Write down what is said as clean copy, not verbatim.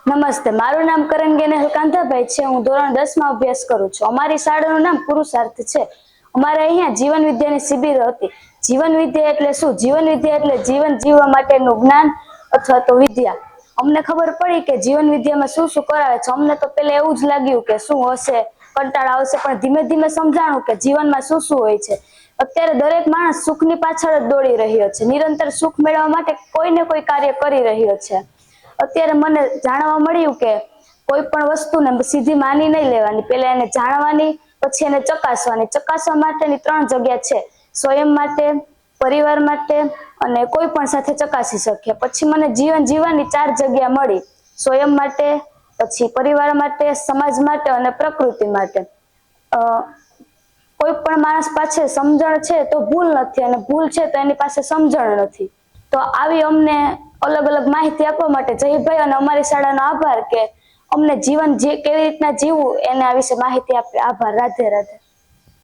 નમસ્તે, મારું નામ કરણ ગેનેલ કાંતાભાઈ છે. હું ધોરણ 10 માં અભ્યાસ કરું છું. અમારી શાળાનું નામ પુરુષાર્થ છે. અમારે અહીંયા જીવન વિદ્યાની શિબિર હતી. જીવન વિદ્યા એટલે શું? જીવન વિદ્યા એટલે જીવન જીવવા માટેનું જ્ઞાન અથવા તો વિદ્યા. અમને ખબર પડી કે જીવન વિદ્યામાં શું શું કરાવે છે. અમને તો પહેલા એવું જ લાગ્યું કે શું હશે, કંટાળો આવશે, પણ ધીમે ધીમે સમજાણું કે જીવનમાં શું શું હોય છે. અત્યારે દરેક માણસ સુખની પાછળ જ દોડી રહ્યો છે. નિરંતર સુખ મેળવવા માટે કોઈ ને કોઈ કાર્ય કરી રહ્યો છે. અત્યારે મને જાણવા મળ્યું કે કોઈ પણ વસ્તુને સીધી માની નહીં લેવાની, પહેલા એને જાણવાની, પછી એને ચકાસવાની. ચકાસવા માટેની 3 જગ્યા છે: સ્વયં માટે, પરિવાર માટે અને કોઈ પણ સાથે ચકાસી શકીએ. પછી મને જીવન જીવવાની 4 જગ્યા મળી: સ્વયં માટે, પછી પરિવાર માટે, સમાજ માટે અને પ્રકૃતિ માટે. કોઈ પણ માણસ પાસે સમજણ છે તો ભૂલ નથી, અને ભૂલ છે તો એની પાસે સમજણ નથી. તો આવી અમને અલગ અલગ માહિતી આપવા માટે જયભાઈ અને અમારી શાળાનો આભાર કે અમને જીવન કેવી રીતના જીવવું એના વિશે માહિતી આપી. આભાર. રાધે રાધે.